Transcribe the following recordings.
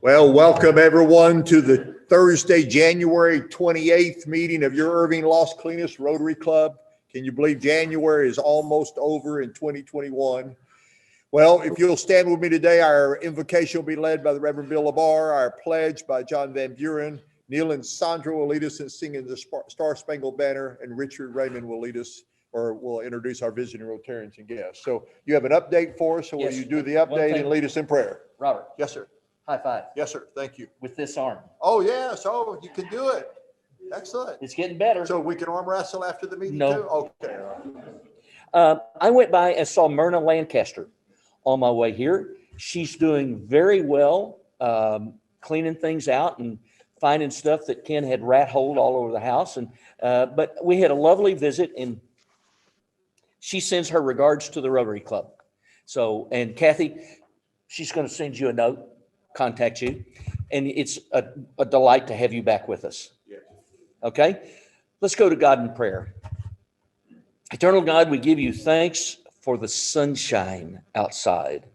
Well, welcome everyone to the Thursday, January 28th meeting of your Irving Las Colinas Rotary Club. Can you believe January is almost over in 2021? Well, if you'll stand with me today, our invocation will be led by the Reverend Bill LaBar, our pledge by John Van Buren. Neil and Sandra will lead us in singing the Star Spangled Banner, and Richard Raymond will lead us or will introduce our visiting Rotarians and guests. So you have an update for us, or will you do the update and lead us in prayer? Robert. Yes, sir. High five. Yes, sir. Thank you. With this arm. Oh, yes. Oh, you can do it. Excellent. It's getting better. So we can arm wrestle after the meeting No. too? Okay. I went by and saw Myrna Lancaster on my way here. She's doing very well, cleaning things out and finding stuff that Ken had rat holed all over the house. And but we had a lovely visit, and she sends her regards to the Rotary Club. So, and Kathy, she's going to send you a note, contact you, and it's a delight to have you back with us. Yes. Okay, let's go to God in prayer. Eternal God, we give you thanks for the sunshine outside.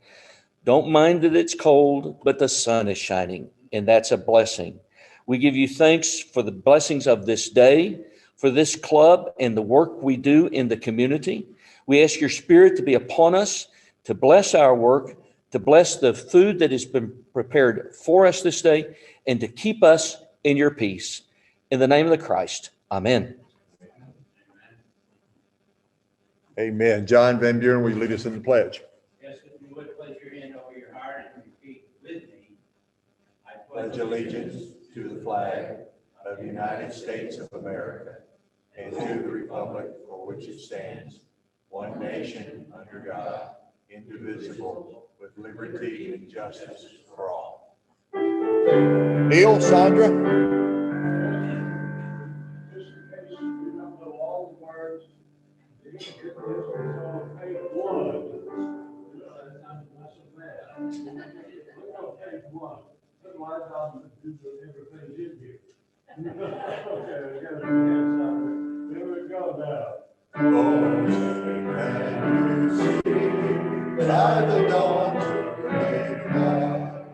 Don't mind that it's cold, but the sun is shining, and that's a blessing. We give you thanks for the blessings of this day, for this club and the work we do in the community. We ask your Spirit to be upon us, to bless our work, to bless the food that has been prepared for us this day, and to keep us in your peace. In the name of the Christ, amen. Amen. John Van Buren, will you lead us in the pledge? Yes, if you would place your hand over your heart and repeat with me. I pledge allegiance to the flag of the United States of America and to the republic for which it stands, one nation under God, indivisible, with liberty and justice for all. Neil, Sandra? Just in case you don't know all the words, this is on page 1. Not so bad. Look on page 1. Otherwise, I'll do everything in here. Okay, we got to do that. There we go now. Oh, can you see by the dawn's early light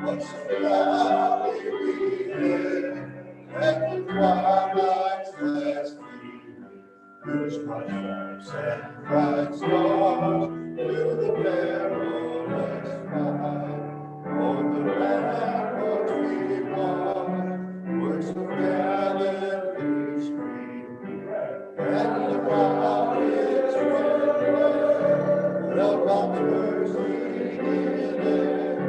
what so loudly we hailed at the twilight's last gleaming, whose bright stripes and bright stars through the perilous fight o'er the ramparts we won, words of gallantry screaming, and the rockets red, the rockers leading in,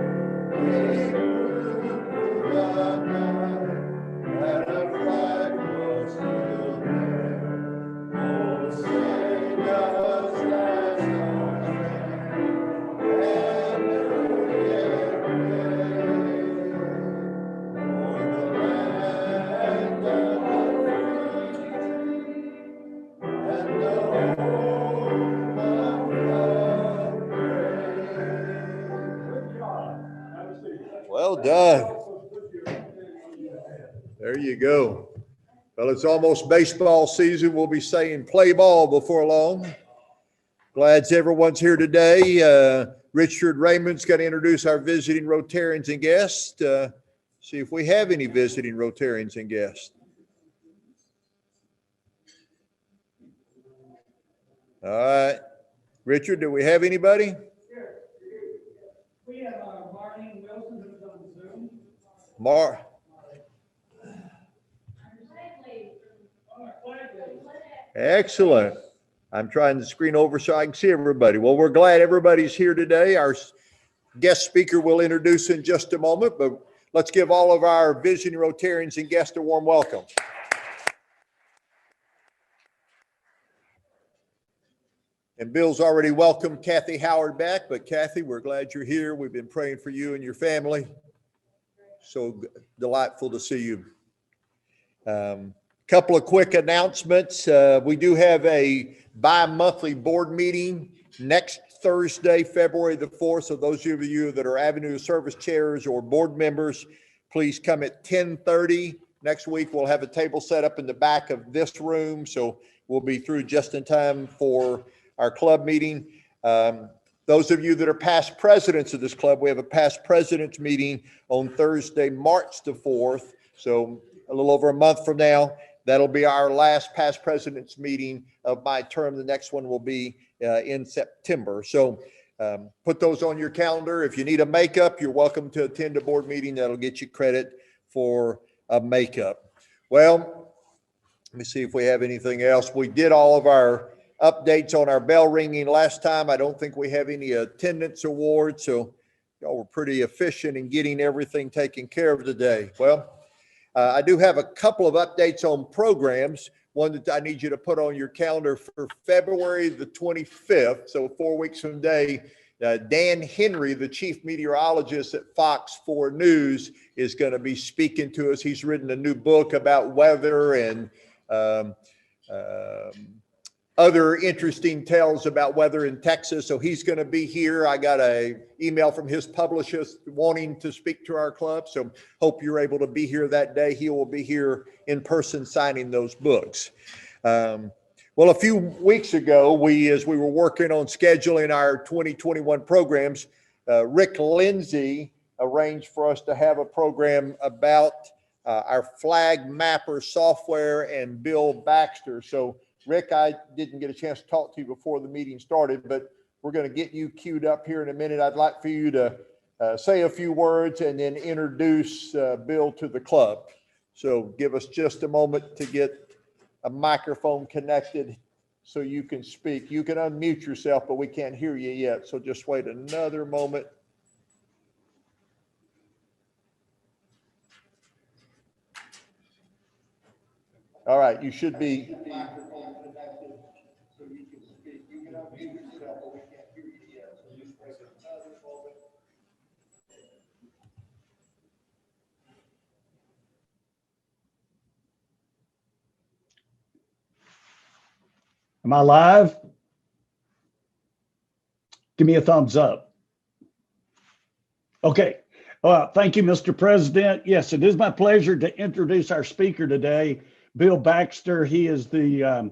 we through the night, and a flag was still there. Oh, sing us last song, and New Year day, o'er the land of the free, and the home of the brave. Good job. Have a seat. Well done. Put your hand on your head. There you go. Well, it's almost baseball season. We'll be saying play ball before long. Glad everyone's here today. Richard Raymond's going to introduce our visiting Rotarians and guests. See if we have any visiting Rotarians and guests. All right. Richard, do we have anybody? We have Marlene Wilson who's on Zoom. Excellent. I'm trying to screen over so I can see everybody. Well, we're glad everybody's here today. Our guest speaker will introduce in just a moment, but let's give all of our visiting Rotarians and guests a warm welcome. And Bill's already welcomed Kathy Howard back, but Kathy, we're glad you're here. We've been praying for you and your family. So delightful to see you. Couple of quick announcements. We do have a bi-monthly board meeting next Thursday, February the 4th. So those of you that are Avenue Service chairs or board members, please come at 10:30. Next week, we'll have a table set up in the back of this room. So we'll be through just in time for our club meeting. Those of you that are past presidents of this club, we have a past presidents meeting on Thursday, March the 4th. So a little over a month from now, that'll be our last past presidents meeting of my term. The next one will be in September. So put those on your calendar. If you need a makeup, you're welcome to attend a board meeting. That'll get you credit for a makeup. Well, let me see if we have anything else. We did all of our updates on our bell ringing last time. I don't think we have any attendance awards, so y'all were pretty efficient in getting everything taken care of today. Well, I do have a couple of updates on programs. One that I need you to put on your calendar for February the 25th, so 4 weeks from today. Dan Henry, the chief meteorologist at Fox 4 News, is going to be speaking to us. He's written a new book about weather and other interesting tales about weather in Texas. So he's going to be here. I got an email from his publishers wanting to speak to our club. So hope you're able to be here that day. He will be here in person signing those books. Well, a few weeks ago, as we were working on scheduling our 2021 programs, Rick Lindsay arranged for us to have a program about our flag mapper software and Bill Baxter. So Rick, I didn't get a chance to talk to you before the meeting started, but we're going to get you queued up here in a minute. I'd like for you to say a few words and then introduce Bill to the club. So give us just a moment to get a microphone connected so you can speak. You can unmute yourself, but we can't hear you yet. So just wait another moment. All right, you should be. Am I live? Give me a thumbs up. Okay. Thank you, Mr. President. Yes, it is my pleasure to introduce our speaker today, Bill Baxter. He is the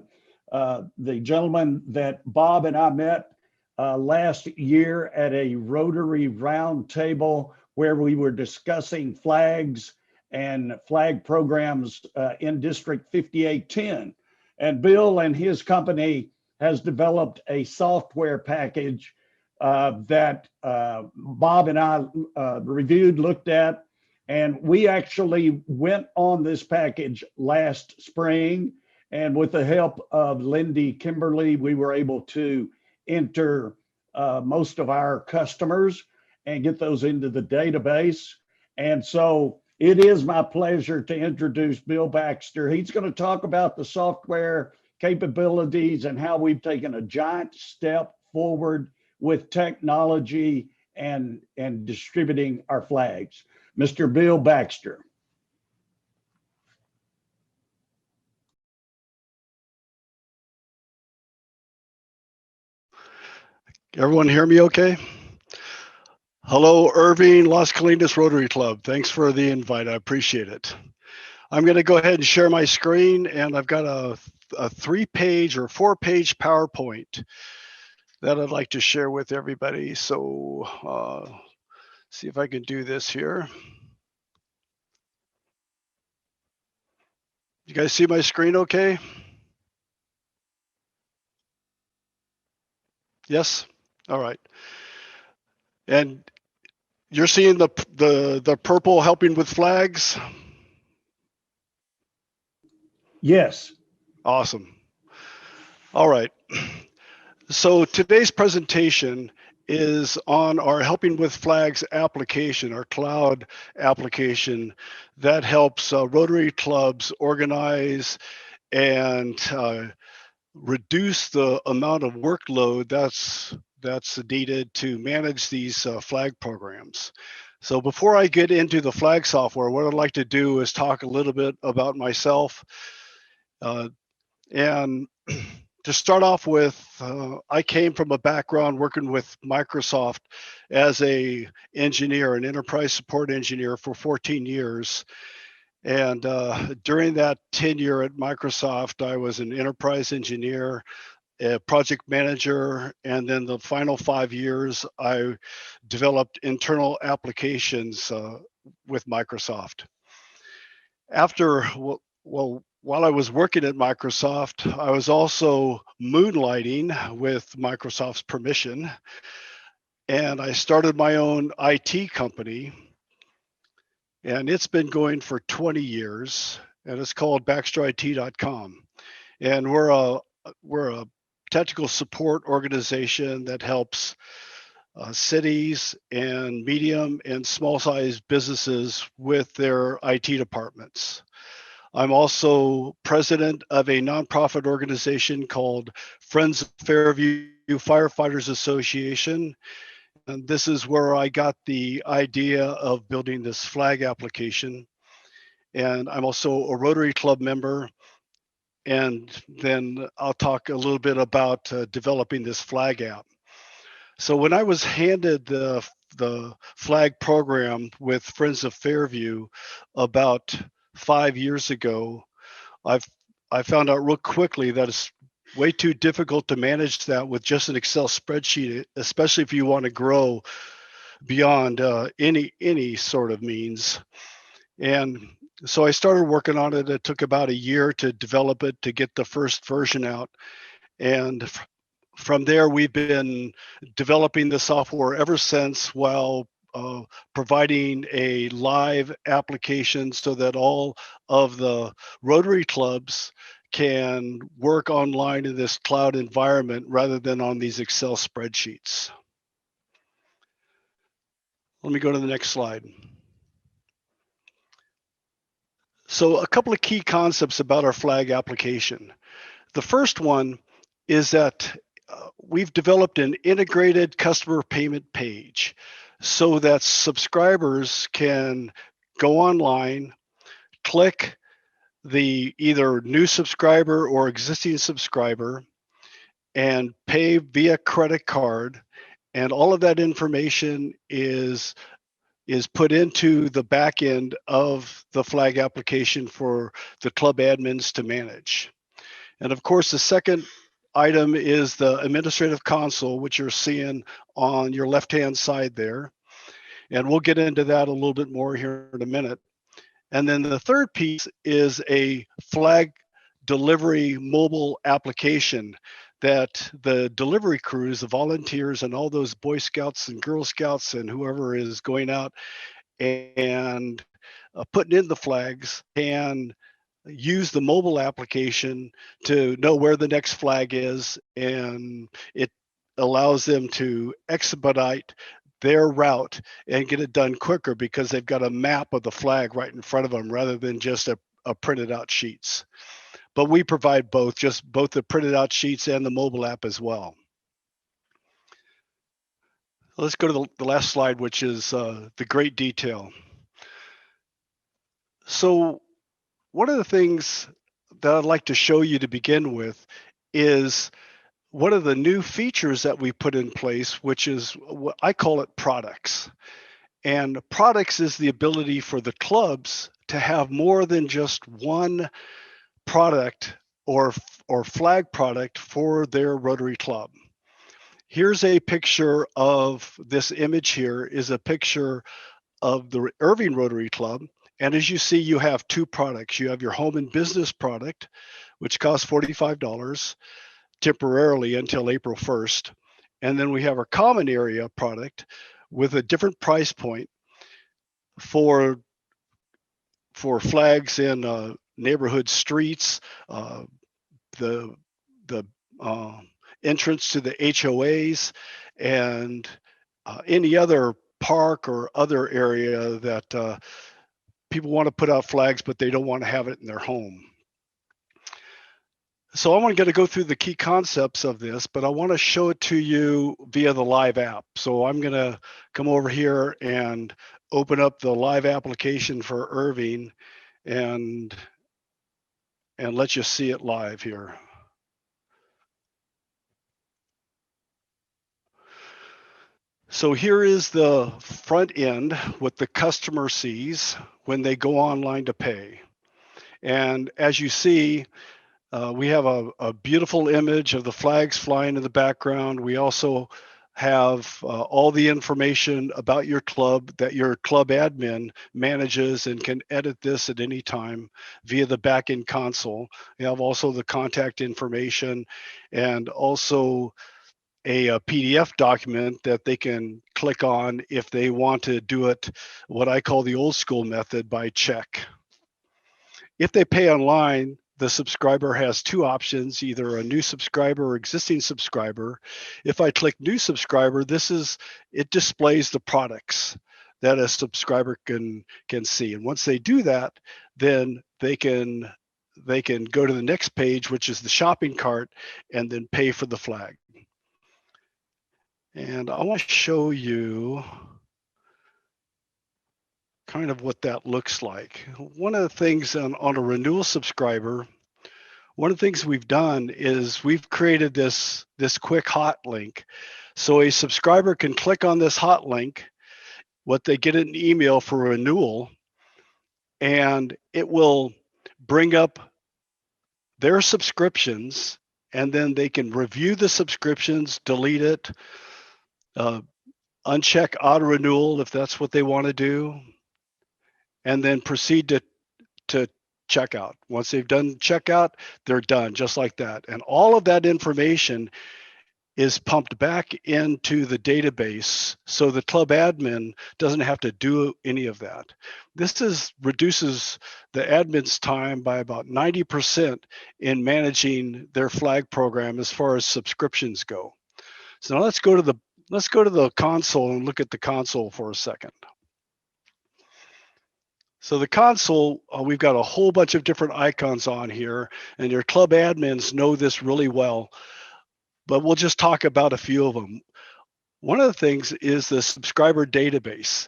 gentleman that Bob and I met last year at a Rotary roundtable where we were discussing flags and flag programs in District 5810. And Bill and his company has developed a software package that Bob and I reviewed, looked at, and we actually went on this package last spring. And with the help of Lindy Kimberly, we were able to enter most of our customers and get those into the database. And so it is my pleasure to introduce Bill Baxter. He's going to talk about the software capabilities and how we've taken a giant step forward with technology and distributing our flags. Mr. Bill Baxter. Everyone hear me okay? Hello, Irving, Las Colinas Rotary Club. Thanks for the invite. I appreciate it. I'm going to go ahead and share my screen, and I've got a 3-page or 4-page PowerPoint that I'd like to share with everybody. So see if I can do this here. You guys see my screen okay? Yes? All right. And you're seeing the purple helping with flags? Yes. Awesome. All right. So today's presentation is on our Helping with Flags application, our cloud application that helps Rotary clubs organize and reduce the amount of workload that's needed to manage these flag programs. So before I get into the flag software, what I'd like to do is talk a little bit about myself. And to start off with, I came from a background working with Microsoft as an engineer, an enterprise support engineer for 14 years. And during that tenure at Microsoft, I was an enterprise engineer. a project manager, and then the final 5 years, I developed internal applications with Microsoft. While I was working at Microsoft, I was also moonlighting with Microsoft's permission, and I started my own IT company, and it's been going for 20 years, and it's called BaxterIT.com. And we're a technical support organization that helps cities and medium and small sized businesses with their IT departments. I'm also president of a nonprofit organization called Friends of Fairview Firefighters Association. And this is where I got the idea of building this flag application. And I'm also a Rotary Club member. And then I'll talk a little bit about developing this flag app. So when I was handed the flag program with Friends of Fairview about 5 years ago, I found out real quickly that it's way too difficult to manage that with just an Excel spreadsheet, especially if you want to grow beyond any sort of means. And so I started working on it. It took about a year to develop it, to get the first version out. And from there, we've been developing the software ever since, while providing a live application so that all of the Rotary clubs can work online in this cloud environment rather than on these Excel spreadsheets. Let me go to the next slide. So a couple of key concepts about our flag application. The first one is that we've developed an integrated customer payment page so that subscribers can go online, click the either new subscriber or existing subscriber, and pay via credit card. And all of that information is put into the back end of the flag application for the club admins to manage. And of course, the second item is the administrative console, which you're seeing on your left-hand side there. And we'll get into that a little bit more here in a minute. And then the third piece is a flag delivery mobile application that the delivery crews, the volunteers, and all those Boy Scouts and Girl Scouts and whoever is going out and putting in the flags can use the mobile application to know where the next flag is, and it allows them to expedite their route and get it done quicker because they've got a map of the flag right in front of them rather than just a printed out sheets. But we provide both the printed out sheets and the mobile app as well. Let's go to the last slide, which is the great detail. So one of the things that I'd like to show you to begin with is one of the new features that we put in place, which is what I call it products. And products is the ability for the clubs to have more than just one product or flag product for their Rotary Club. Here's a picture of this image. Here is a picture of the Irving Rotary Club. And as you see, you have two products. You have your home and business product, which costs $45 temporarily until April 1st. And then we have our common area product with a different price point for flags in neighborhood streets, the entrance to the HOAs, and any other park or other area that people want to put out flags, but they don't want to have it in their home. So I'm going to go through the key concepts of this, but I want to show it to you via the live app. So I'm going to come over here and open up the live application for Irving and let you see it live here. So here is the front end, what the customer sees when they go online to pay. And as you see, We have a beautiful image of the flags flying in the background. We also have all the information about your club that your club admin manages and can edit this at any time via the back-end console. We have also the contact information and also a PDF document that they can click on if they want to do it what I call the old school method by check. If they pay online, the subscriber has two options, either a new subscriber or existing subscriber. If I click new subscriber, it displays the products that a subscriber can see. And once they do that, then they can go to the next page, which is the shopping cart, and then pay for the flag. And I want to show you kind of what that looks like. One of the things on a renewal subscriber, one of the things we've done is we've created this quick hot link. So a subscriber can click on this hot link, what they get an email for renewal, and it will bring up their subscriptions, and then they can review the subscriptions, delete it, uncheck auto renewal if that's what they want to do, and then proceed to checkout. Once they've done checkout, they're done just like that. And all of that information is pumped back into the database so the club admin doesn't have to do any of that. This reduces the admin's time by about 90% in managing their flag program as far as subscriptions go. So now let's go to the console and look at the console for a second. So the console, we've got a whole bunch of different icons on here, and your club admins know this really well, but we'll just talk about a few of them. One of the things is the subscriber database.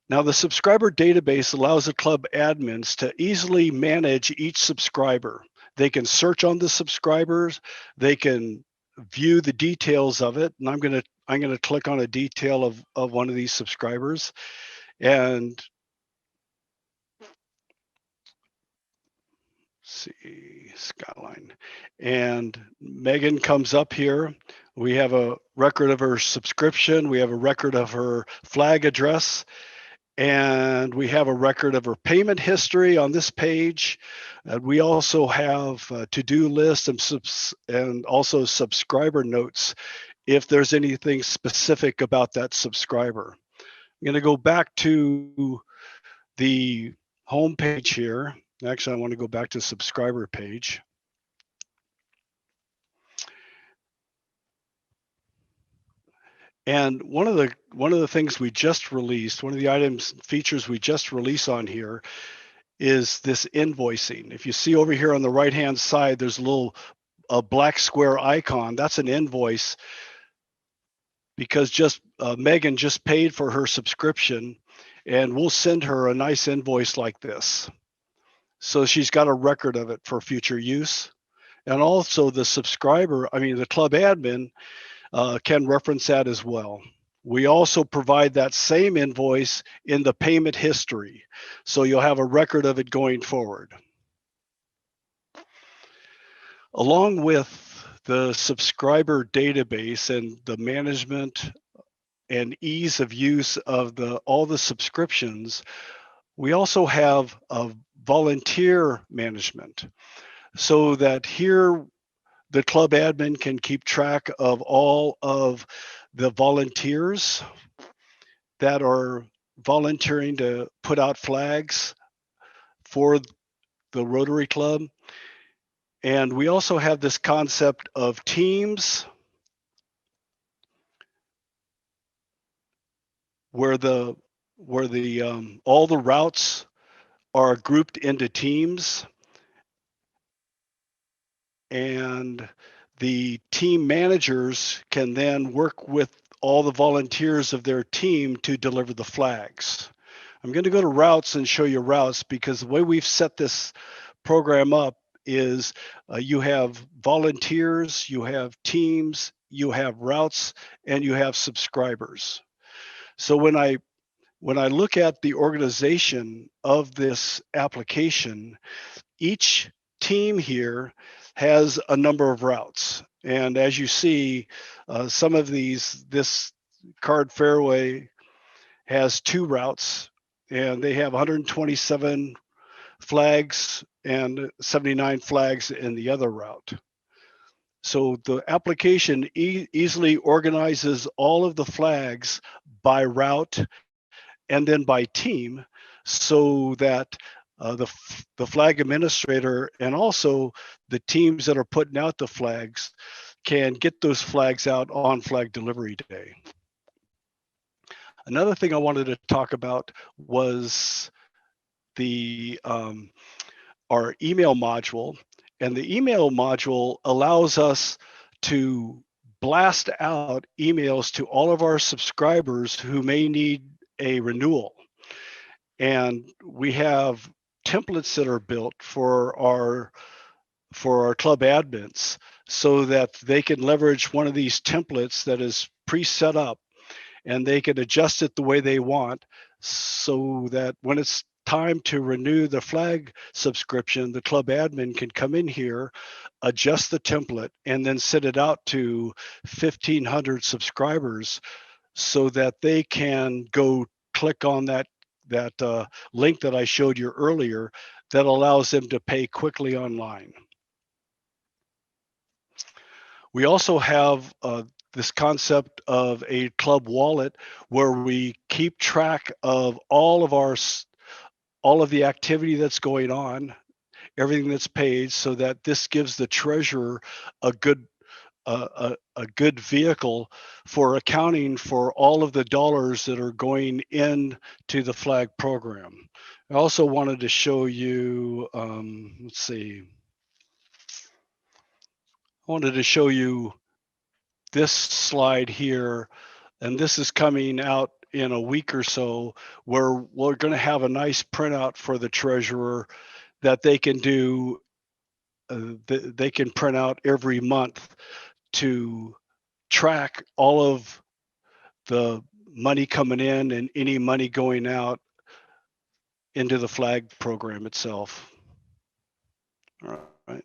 Now, the subscriber database allows the club admins to easily manage each subscriber. They can search on the subscribers, they can view the details of it, and I'm gonna click on a detail of one of these subscribers, and see, Skyline, and Megan comes up here. We have a record of her subscription, we have a record of her flag address, and we have a record of her payment history on this page. We also have a to-do list and also subscriber notes if there's anything specific about that subscriber. I'm going to go back to the home page here. Actually, I want to go back to the subscriber page. And one of the things we just released, one of the features we just released on here is this invoicing. If you see over here on the right-hand side, there's a black square icon. That's an invoice because Megan just paid for her subscription, and we'll send her a nice invoice like this. So she's got a record of it for future use. And also the club admin can reference that as well. We also provide that same invoice in the payment history. So you'll have a record of it going forward. Along with the subscriber database and the management and ease of use of all the subscriptions, we also have a volunteer management, so that here the club admin can keep track of all of the volunteers that are volunteering to put out flags for the Rotary Club. And we also have this concept of teams, where all the routes are grouped into teams, and the team managers can then work with all the volunteers of their team to deliver the flags. I'm going to go to routes and show you routes, because the way we've set this program up is you have volunteers, you have teams, you have routes, and you have subscribers. So when I look at the organization of this application, each team here has a number of routes. And as you see, some of these, this card fairway has 2 routes, and they have 127 flags and 79 flags in the other route. So the application easily organizes all of the flags by route and then by team, so that the flag administrator and also the teams that are putting out the flags can get those flags out on flag delivery day. Another thing I wanted to talk about was the our email module. And the email module allows us to blast out emails to all of our subscribers who may need a renewal. And we have templates that are built for our club admins, so that they can leverage one of these templates that is pre-set up, and they can adjust it the way they want, so that when it's time to renew the flag subscription, the club admin can come in here, adjust the template, and then send it out to 1,500 subscribers, so that they can go click on that link that I showed you earlier that allows them to pay quickly online. We also have this concept of a club wallet, where we keep track of all of the activity that's going on, everything that's paid, so that this gives the treasurer a good vehicle for accounting for all of the dollars that are going into the flag program. I also wanted to show you, let's see. I wanted to show you this slide here, and this is coming out in a week or so, where we're going to have a nice printout for the treasurer that they can do. They can print out every month to track all of the money coming in and any money going out into the flag program itself. All right.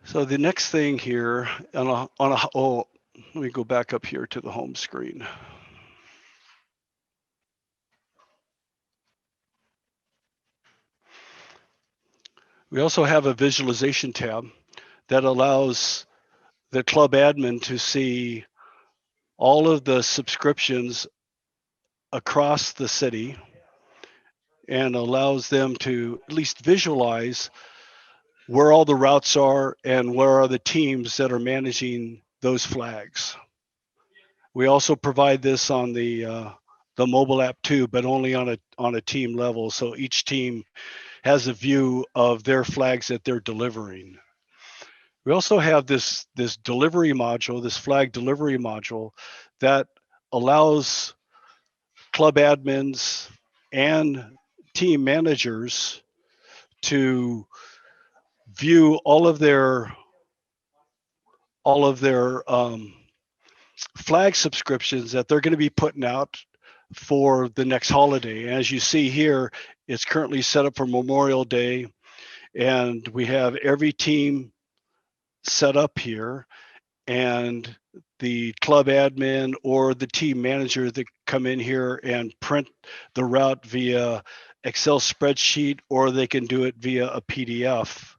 So the next thing here, let me go back up here to the home screen. We also have a visualization tab that allows the club admin to see all of the subscriptions across the city, and allows them to at least visualize where all the routes are and where are the teams that are managing those flags. We also provide this on the mobile app too, but only on a team level. So each team has a view of their flags that they're delivering. We also have this delivery module, this flag delivery module, that allows club admins and team managers to view all of their flag subscriptions that they're going to be putting out for the next holiday. As you see here, it's currently set up for Memorial Day, and we have every team set up here, and the club admin or the team manager that come in here and print the route via Excel spreadsheet, or they can do it via a PDF.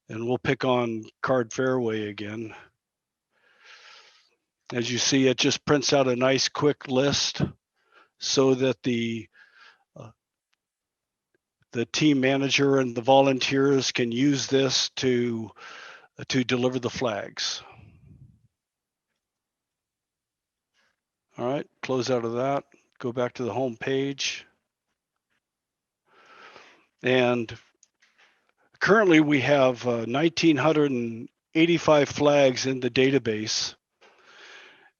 And we'll pick on Card Fairway again. As you see, it just prints out a nice quick list, so that the team manager and the volunteers can use this to deliver the flags. All right, close out of that, go back to the home page. And currently we have 1,985 flags in the database.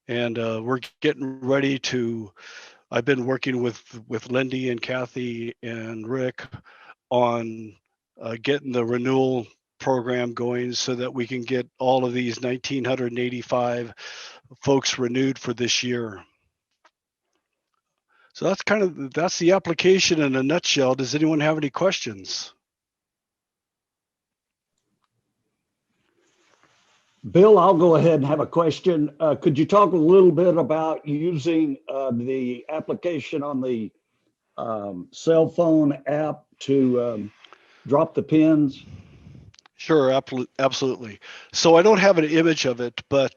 And we're getting ready to, I've been working with Lindy and Kathy and Rick on getting the renewal program going, so that we can get all of these 1,985 folks renewed for this year. So that's the application in a nutshell. Does anyone have any questions? Bill, I'll go ahead and have a question. Could you talk a little bit about using the application on the cell phone app to drop the pins? Sure, absolutely. So I don't have an image of it, but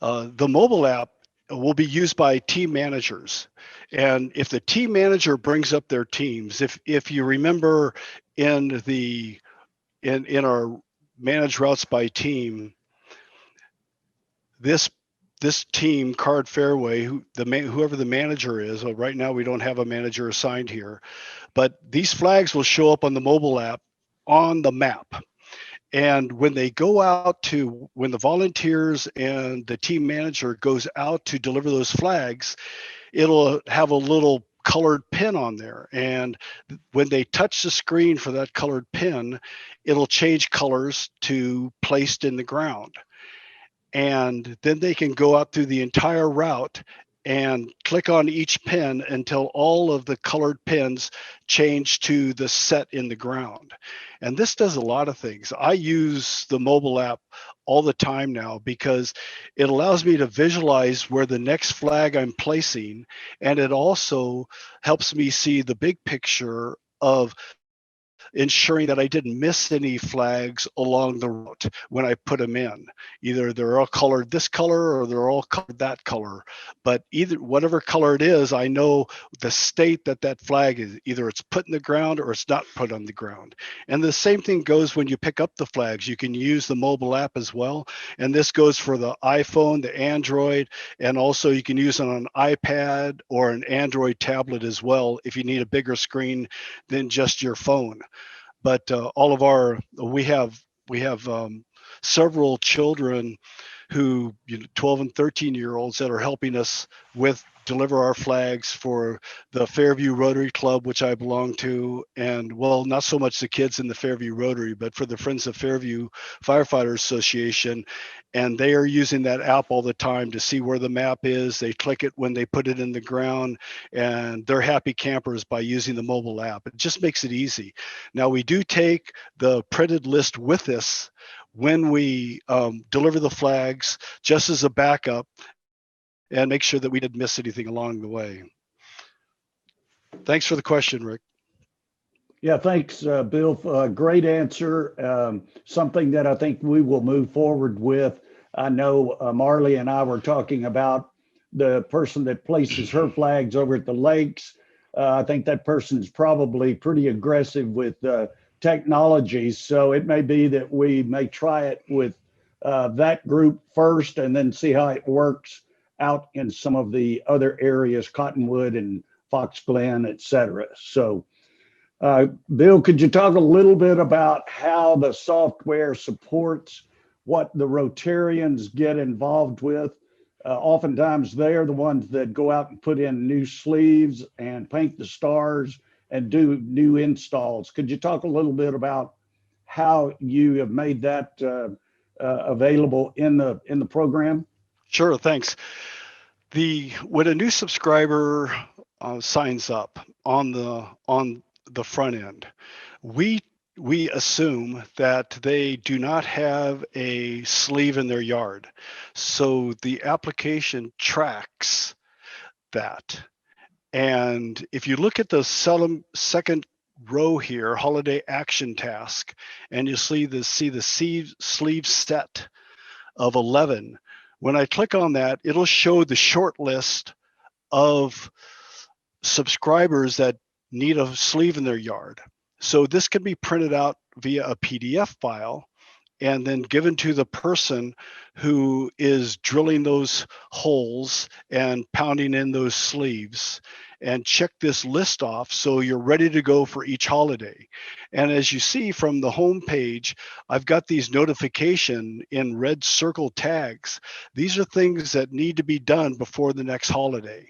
the mobile app will be used by team managers. And if the team manager brings up their teams, if you remember in our manage routes by team, this team, Card Fairway, whoever the manager is, well, right now we don't have a manager assigned here, but these flags will show up on the mobile app on the map. And when they go out when the volunteers and the team manager goes out to deliver those flags, it'll have a little colored pin on there. And when they touch the screen for that colored pin, it'll change colors to placed in the ground. And then they can go out through the entire route and click on each pin until all of the colored pins change to the set in the ground. And this does a lot of things. I use the mobile app all the time now because it allows me to visualize where the next flag I'm placing, and it also helps me see the big picture of ensuring that I didn't miss any flags along the route when I put them in. Either they're all colored this color or they're all colored that color. But either whatever color it is, I know the state that flag is. Either it's put in the ground or it's not put on the ground. And the same thing goes when you pick up the flags. You can use the mobile app as well. And this goes for the iPhone, the Android, and also you can use it on an iPad or an Android tablet as well if you need a bigger screen than just your phone. But we have several children who 12 and 13-year-olds that are helping us deliver our flags for the Fairview Rotary Club, which I belong to, and well, not so much the kids in the Fairview Rotary, but for the Friends of Fairview Firefighters Association. And they are using that app all the time to see where the map is. They click it when they put it in the ground, and they're happy campers by using the mobile app. It just makes it easy. Now, we do take the printed list with us when we deliver the flags, just as a backup, and make sure that we didn't miss anything along the way. Thanks for the question, Rick. Yeah, thanks, Bill. Great answer. Something that I think we will move forward with. I know Marley and I were talking about the person that places her flags over at the lakes. I think that person is probably pretty aggressive with technology. So it may be that we may try it with that group first and then see how it works out in some of the other areas, Cottonwood and Fox Glen, et cetera. So Bill, could you talk a little bit about how the software supports what the Rotarians get involved with? Oftentimes they're the ones that go out and put in new sleeves and paint the stars and do new installs. Could you talk a little bit about how you have made that available in the program? Sure, thanks. When a new subscriber signs up on the front end, we assume that they do not have a sleeve in their yard. So the application tracks that. And if you look at the second row here, holiday action task, and you see the sleeve set of 11, when I click on that, it'll show the short list of subscribers that need a sleeve in their yard. So this can be printed out via a PDF file and then given to the person who is drilling those holes and pounding in those sleeves, and check this list off so you're ready to go for each holiday. And as you see from the home page, I've got these notification in red circle tags. These are things that need to be done before the next holiday.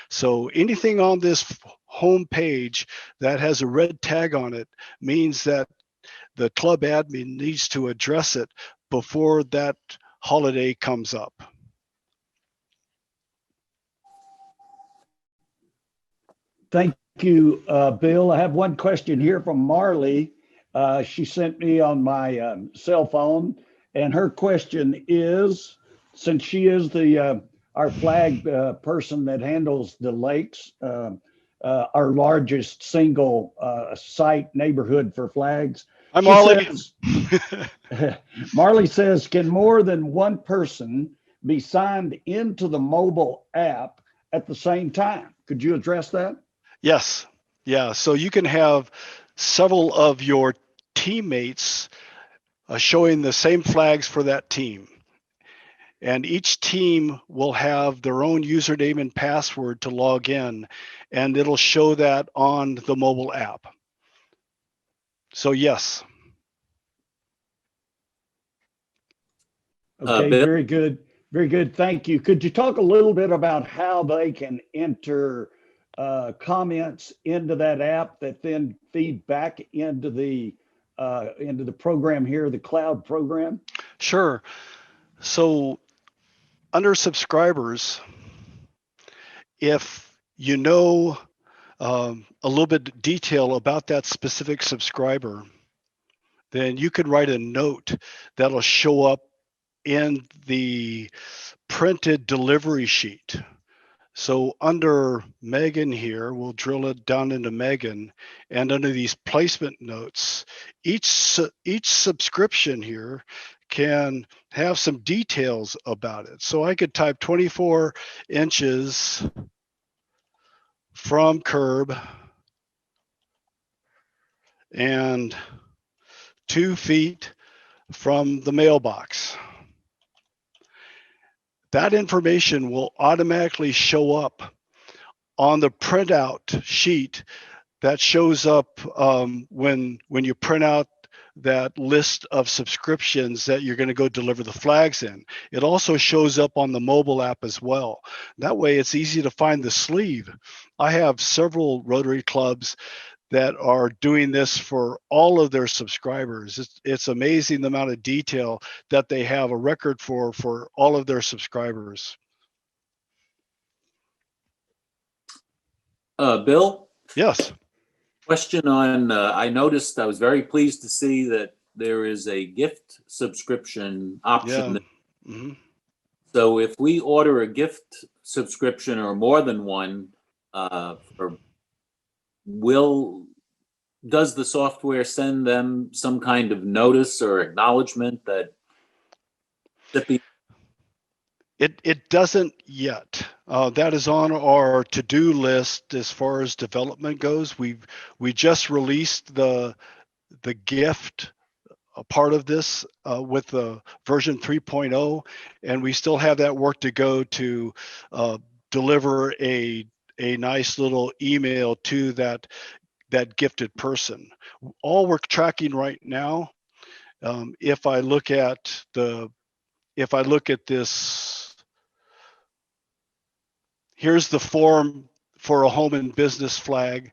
So anything on this home page that has a red tag on it means that the club admin needs to address it before that holiday comes up. Thank you, Bill. I have one question here from Marley. She sent me on my cell phone, and her question is, since she is the our flag person that handles the lakes, our largest single site neighborhood for flags. Hi, She Marley. says, Marley says, can more than one person be signed into the mobile app at the same time? Could you address that? Yes. Yeah. So you can have several of your teammates showing the same flags for that team. And each team will have their own username and password to log in, and it'll show that on the mobile app. So yes. Okay, Bill? very good. Very good. Thank you. Could you talk a little bit about how they can enter comments into that app that then feed back into the program here, the cloud program? Sure. So under subscribers, if you know a little bit detail about that specific subscriber, then you could write a note that'll show up in the printed delivery sheet. So under Megan here, we'll drill it down into Megan, and under these placement notes, each subscription here can have some details about it. So I could type 24 inches from curb and 2 feet from the mailbox. That information will automatically show up on the printout sheet that shows up when you print out that list of subscriptions that you're going to go deliver the flags in. It also shows up on the mobile app as well. That way it's easy to find the sleeve. I have several Rotary clubs that are doing this for all of their subscribers. It's amazing the amount of detail that they have a record for all of their subscribers. Bill? Yes. Question on, I noticed, I was very pleased to see that there is a gift subscription option. Yeah. Mm-hmm. So if we order a gift subscription or more than one, does the software send them some kind of notice or acknowledgement that It doesn't yet. That is on our to-do list as far as development goes. We just released the gift part of this with the version 3.0, and we still have that work to go to deliver a nice little email to that gifted person. All we're tracking right now, if I look at this, here's the form for a home and business flag,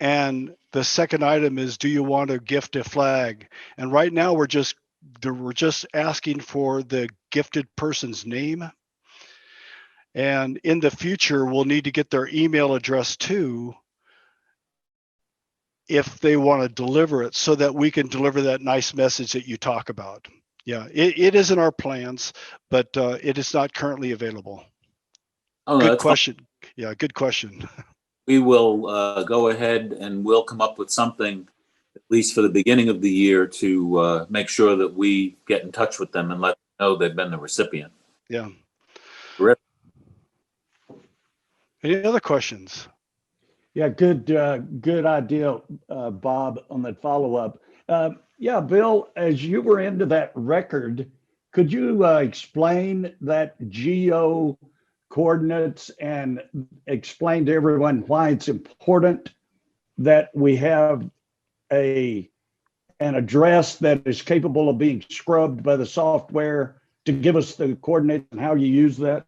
and the second item is, do you want to gift a flag? And right now we're just asking for the gifted person's name, and in the future we'll need to get their email address too if they want to deliver it, so that we can deliver that nice message that you talk about. Yeah, it is in our plans, but it is not currently available. Oh, good that's question. Fine. Yeah, good question. We will go ahead and we'll come up with something, at least for the beginning of the year, to make sure that we get in touch with them and let them know they've been the recipient. Yeah. Terrific. Any other questions? Yeah, good idea, Bob, on that follow-up. Yeah, Bill, as you were into that record, could you explain that geo coordinates and explain to everyone why it's important that we have an address that is capable of being scrubbed by the software to give us the coordinates and how you use that?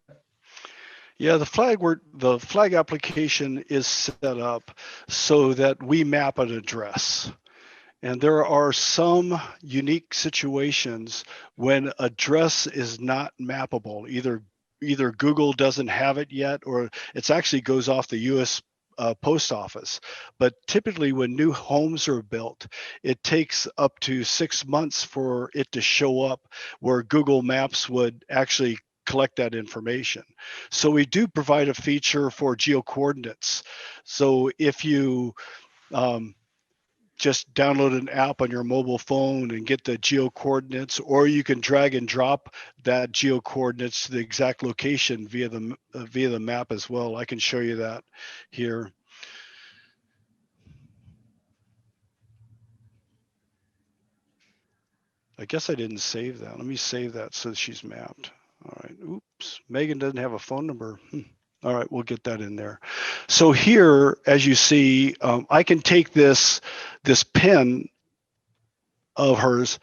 Yeah, the flag application is set up so that we map an address. And there are some unique situations when address is not mappable. Either Google doesn't have it yet, or it actually goes off the US post office. But typically when new homes are built, it takes up to 6 months for it to show up where Google Maps would actually collect that information. So we do provide a feature for geocoordinates. So if you just download an app on your mobile phone and get the geocoordinates, or you can drag and drop that geocoordinates to the exact location via the map as well. I can show you that here. I guess I didn't save that. Let me save that so she's mapped. All right. Oops. Megan doesn't have a phone number. All right, we'll get that in there. So here, as you see, I can take this pin of hers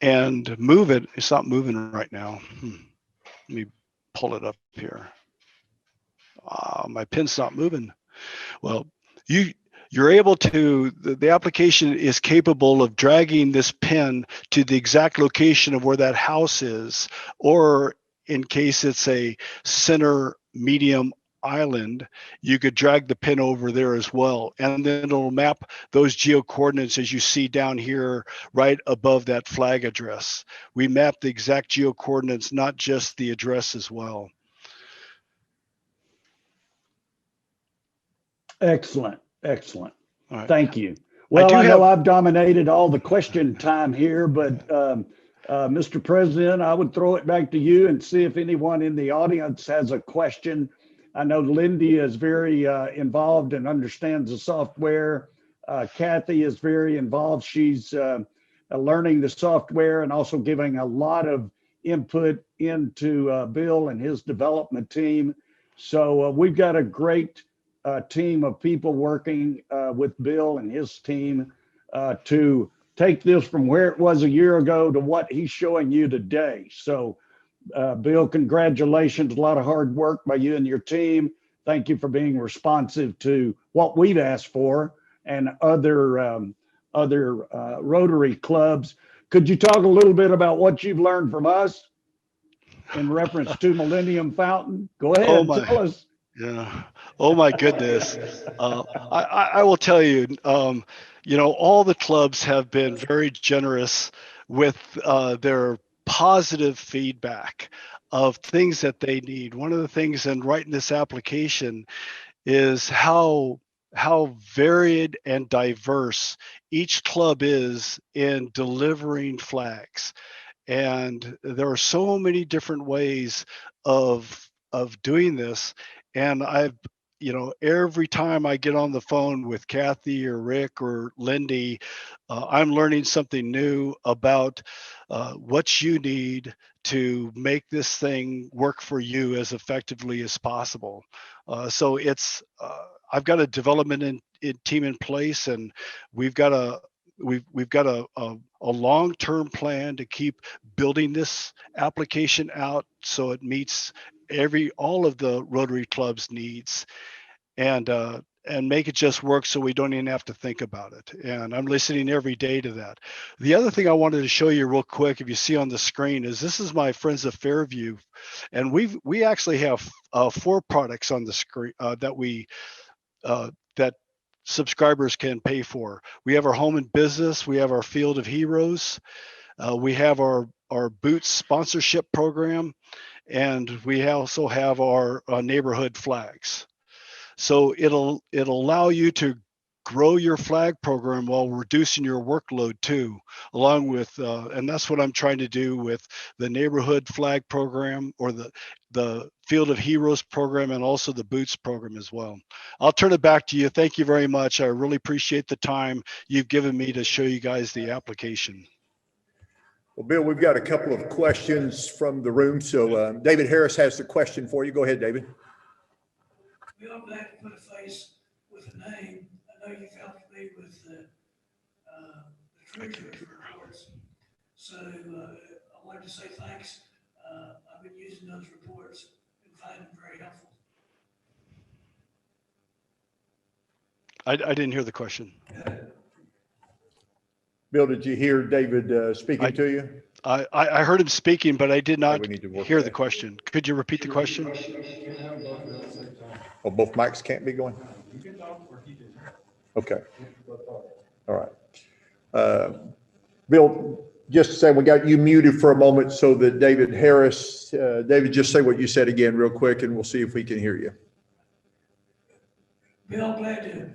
and move it. It's not moving right now. Let me pull it up here. My pin's not moving. Well, you're able to, the application is capable of dragging this pin to the exact location of where that house is, or in case it's a center medium island, you could drag the pin over there as well. And then it'll map those geocoordinates as you see down here, right above that flag address. We map the exact geocoordinates, not just the address as well. Excellent. Excellent. All right. Thank you. Well, I know I've dominated all the question time here, but Mr. President, I would throw it back to you and see if anyone in the audience has a question. I know Lindy is very involved and understands the software. Kathy is very involved. She's learning the software and also giving a lot of input into Bill and his development team. So we've got a great team of people working with Bill and his team to take this from where it was a year ago to what he's showing you today. So Bill, congratulations. A lot of hard work by you and your team. Thank you for being responsive to what we've asked for and other Rotary clubs. Could you talk a little bit about what you've learned from us in reference to Millennium Fountain? Go ahead, tell us. Yeah. Oh my goodness. I will tell you, all the clubs have been very generous with their positive feedback of things that they need. One of the things in writing this application is how varied and diverse each club is in delivering flags. And there are so many different ways of doing this. And every time I get on the phone with Kathy or Rick or Lindy, I'm learning something new about what you need to make this thing work for you as effectively as possible. So it's I've got a development team in place, and we've got a long-term plan to keep building this application out so it meets all of the Rotary Club's needs, and make it just work so we don't even have to think about it. And I'm listening every day to that. The other thing I wanted to show you real quick, if you see on the screen, is this is my friends of Fairview, and we actually have 4 products on the screen that subscribers can pay for. We have our home and business, we have our Field of Heroes, we have our Boots sponsorship program, and we also have our neighborhood flags. So it'll allow you to grow your flag program while reducing your workload too, along with, and that's what I'm trying to do with the neighborhood flag program, or the Field of Heroes program, and also the Boots program as well. I'll turn it back to you. Thank you very much. I really appreciate the time you've given me to show you guys the application. Well, Bill, we've got a couple of questions from the room. So David Harris has the question for you. Go ahead, David. We all have to put a face with a name. I know you've helped me with the treasurer's reports. So I wanted to say thanks. I've been using those reports and find them very helpful. I didn't hear the question. Bill, did you hear David speaking to you? I heard him speaking, but I did not hear the that. question. Could you repeat the question? Oh, both mics can't be going? You can talk Okay. All right. Bill, just to say, we got you muted for a moment so that David Harris, David, just say what you said again real quick and we'll see if we can hear you. Bill, glad to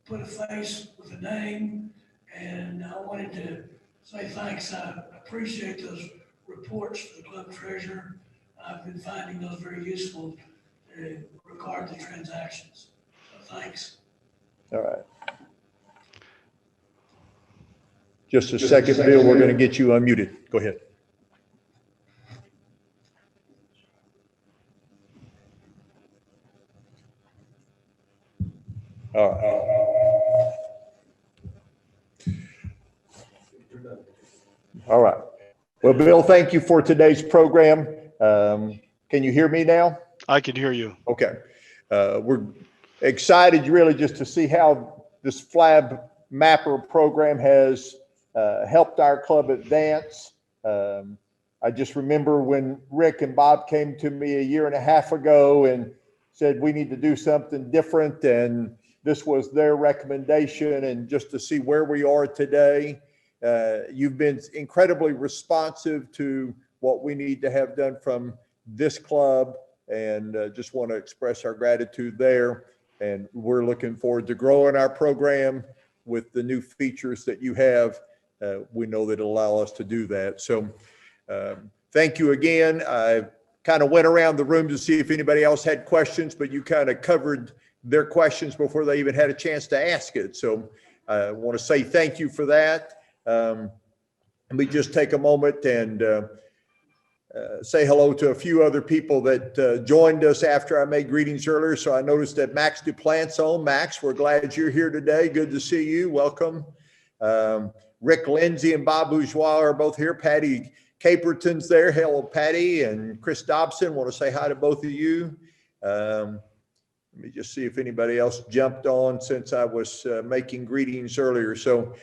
put a face with a name, and I wanted to say thanks. I appreciate those reports for the club treasurer. I've been finding those very useful regard to transactions. So thanks. All right. Just a second, Bill, we're going to get you unmuted. Go ahead. All right. All right. Well, Bill, thank you for today's program. Can you hear me now? I can hear you. Okay. We're excited really just to see how this FLAB Mapper program has helped our club advance. I just remember when Rick and Bob came to me a year and a half ago and said we need to do something different, and this was their recommendation. And just to see where we are today, you've been incredibly responsive to what we need to have done from this club, and just want to express our gratitude there. And we're looking forward to growing our program with the new features that you have. We know that it'll allow us to do that. So thank you again. I kind of went around the room to see if anybody else had questions, but you kind of covered their questions before they even had a chance to ask it. So I want to say thank you for that. Let me just take a moment and say hello to a few other people that joined us after I made greetings earlier. So I noticed that Max Duplant's on. Max, we're glad you're here today. Good to see you. Welcome. Rick Lindsay and Bob Bourgeois are both here. Patty Caperton's there. Hello, Patty. And Chris Dobson, want to say hi to both of you. Let me just see if anybody else jumped on since I was making greetings earlier. So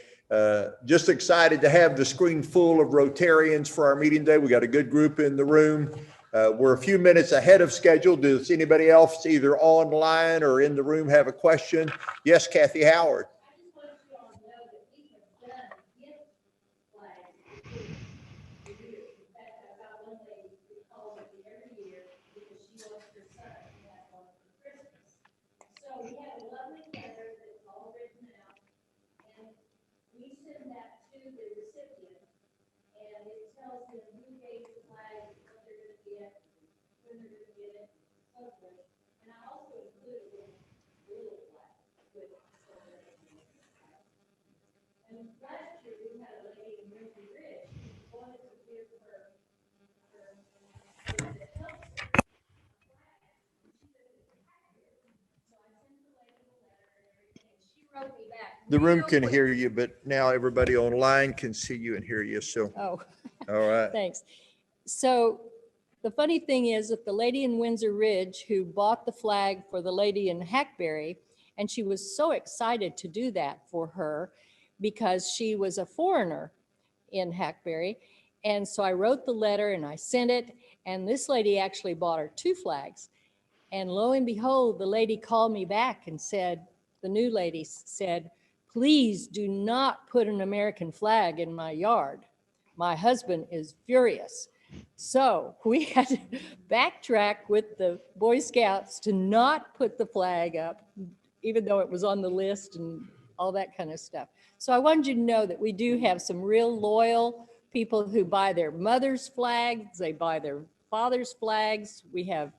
just excited to have the screen full of Rotarians for our meeting today. We got a good group in the room. We're a few minutes ahead of schedule. Does anybody else either online or in the room have a question? Yes, Kathy Howard. The room can hear you, but now everybody online can see you and hear you. So, oh, all right. thanks. So the funny thing is that the lady in Windsor Ridge who bought the flag for the lady in Hackberry, and she was so excited to do that for her because she was a foreigner in Hackberry. And so I wrote the letter and I sent it, and this lady actually bought her 2 flags. And lo and behold, the lady called me back and said, the new lady said, please do not put an American flag in my yard. My husband is furious. So we had to backtrack with the Boy Scouts to not put the flag up, even though it was on the list and all that kind of stuff. So I wanted you to know that we do have some real loyal people who buy their mother's flags, they buy their father's flags. We have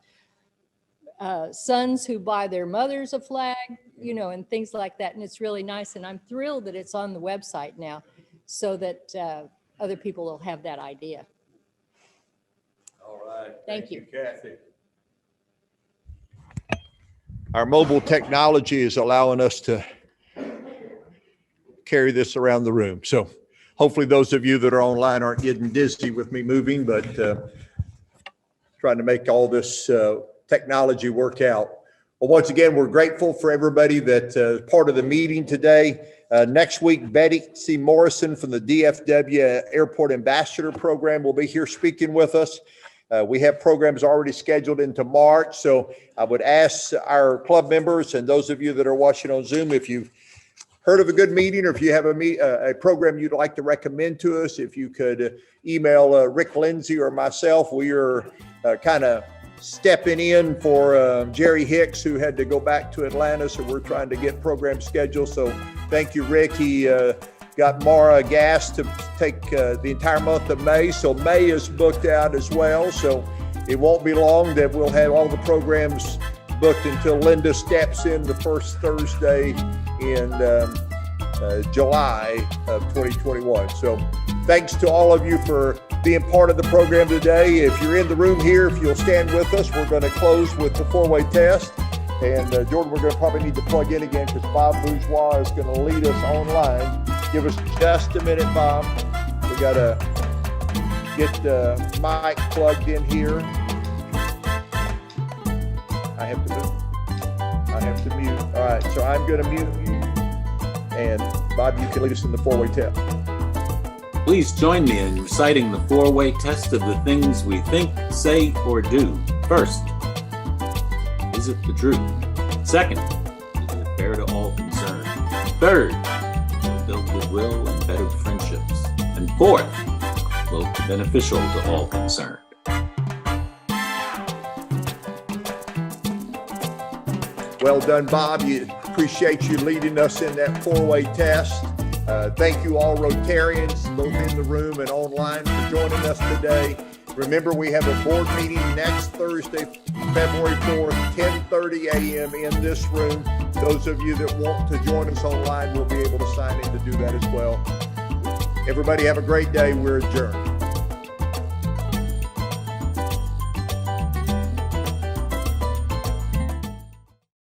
sons who buy their mothers a flag, you know, and things like that. And it's really nice. And I'm thrilled that it's on the website now so that other people will have that idea. All right. Thank you, Kathy. Our mobile technology is allowing us to carry this around the room. So hopefully those of you that are online aren't getting dizzy with me moving, but trying to make all this technology work out. Well, once again, we're grateful for everybody that's part of the meeting today. Next week, Betty C. Morrison from the DFW Airport Ambassador Program will be here speaking with us. We have programs already scheduled into March, so I would ask our club members and those of you that are watching on Zoom, if you've heard of a good meeting, or if you have a program you'd like to recommend to us, if you could email Rick Lindsay or myself. We are kind of stepping in for Jerry Hicks, who had to go back to Atlanta, so we're trying to get program scheduled. So thank you, Rick. He got Mara gas to take the entire month of May, so May is booked out as well. So it won't be long that we'll have all the programs booked until Linda steps in the first Thursday in July of 2021. So thanks to all of you for being part of the program today. If you're in the room here, if you'll stand with us, we're going to close with the four-way test. And Jordan, we're going to probably need to plug in again because Bob Bourgeois is going to lead us online. Give us just a minute, Bob. We got to get the mic plugged in here. I have to mute. All right, so I'm going to mute you. And Bob, you can lead us in the four-way test. Please join me in reciting the four-way test of the things we think, say, or do. First, is it the truth? Second, is it fair to all concerned? Third, will it build goodwill and better friendships? And fourth, will it be beneficial to all concerned? Well done, Bob. Appreciate you leading us in that four-way test. Thank you all Rotarians, both in the room and online, for joining us today. Remember, we have a board meeting next Thursday, February 4th, 10:30 a.m. in this room. Those of you that want to join us online will be able to sign in to do that as well. Everybody have a great day. We're adjourned.